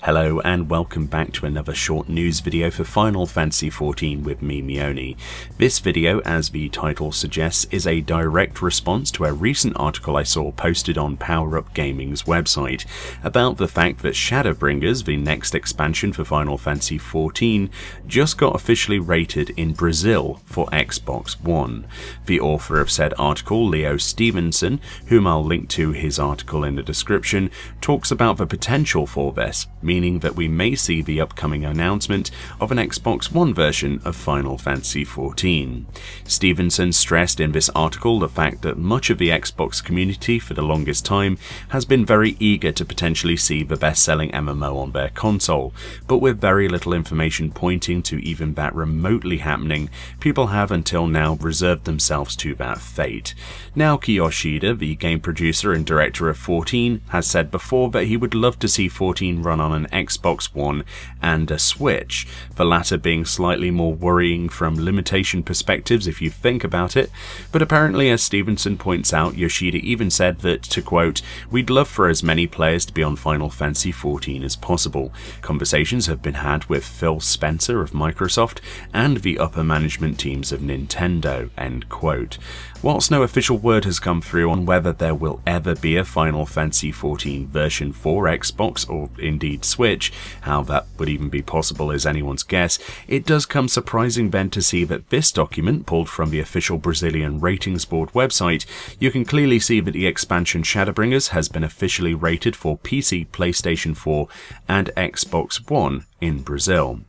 Hello and welcome back to another short news video for Final Fantasy XIV with me, Meoni. This video, as the title suggests, is a direct response to a recent article I saw posted on Power Up Gaming's website about the fact that Shadowbringers, the next expansion for Final Fantasy XIV, just got officially rated in Brazil for Xbox One. The author of said article, Leo Stevenson, whom I'll link to his article in the description, talks about the potential for this, meaning that we may see the upcoming announcement of an Xbox One version of Final Fantasy XIV. Stevenson stressed in this article the fact that much of the Xbox community for the longest time has been very eager to potentially see the best-selling MMO on their console, but with very little information pointing to even that remotely happening, people have until now reserved themselves to that fate. Naoki Yoshida, the game producer and director of 14, has said before that he would love to see 14 run on an Xbox One and a Switch, the latter being slightly more worrying from limitation perspectives if you think about it, but apparently, as Stevenson points out, Yoshida even said that, to quote, "We'd love for as many players to be on Final Fantasy XIV as possible. Conversations have been had with Phil Spencer of Microsoft and the upper management teams of Nintendo," end quote. Whilst no official word has come through on whether there will ever be a Final Fantasy XIV version for Xbox or indeed Switch, how that would even be possible is anyone's guess, it does come surprising then to see that this document, pulled from the official Brazilian ratings board website, you can clearly see that the expansion Shadowbringers has been officially rated for PC, PlayStation 4 and Xbox One in Brazil.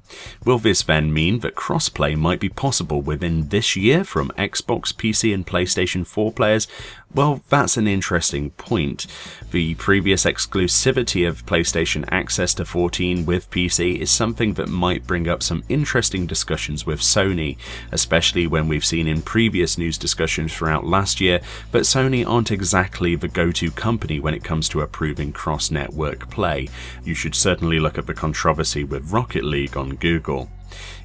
Will this then mean that crossplay might be possible within this year from Xbox, PC and PlayStation 4 players? Well, that's an interesting point. The previous exclusivity of PlayStation access to 14 with PC is something that might bring up some interesting discussions with Sony, especially when we've seen in previous news discussions throughout last year that Sony aren't exactly the go-to company when it comes to approving cross-network play. You should certainly look at the controversy with Rocket League on Google.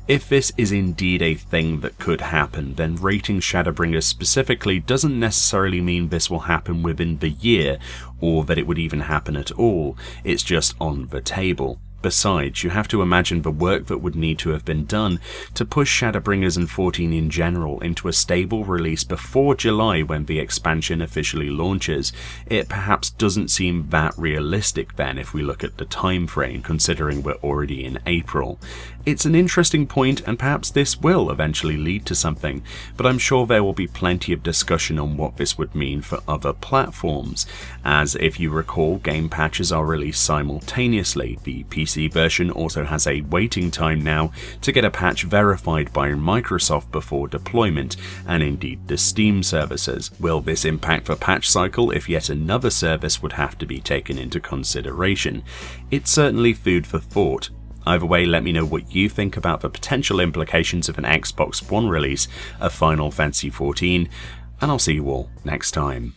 If this is indeed a thing that could happen, then rating Shadowbringers specifically doesn't necessarily mean this will happen within the year, or that it would even happen at all. It's just on the table. Besides, you have to imagine the work that would need to have been done to push Shadowbringers and 14 in general into a stable release before July when the expansion officially launches. It perhaps doesn't seem that realistic then if we look at the time frame, considering we're already in April. It's an interesting point, and perhaps this will eventually lead to something, but I'm sure there will be plenty of discussion on what this would mean for other platforms, as if you recall, game patches are released simultaneously. The PC version also has a waiting time now to get a patch verified by Microsoft before deployment, and indeed the Steam services. Will this impact the patch cycle if yet another service would have to be taken into consideration? It's certainly food for thought. Either way, let me know what you think about the potential implications of an Xbox One release of Final Fantasy XIV, and I'll see you all next time.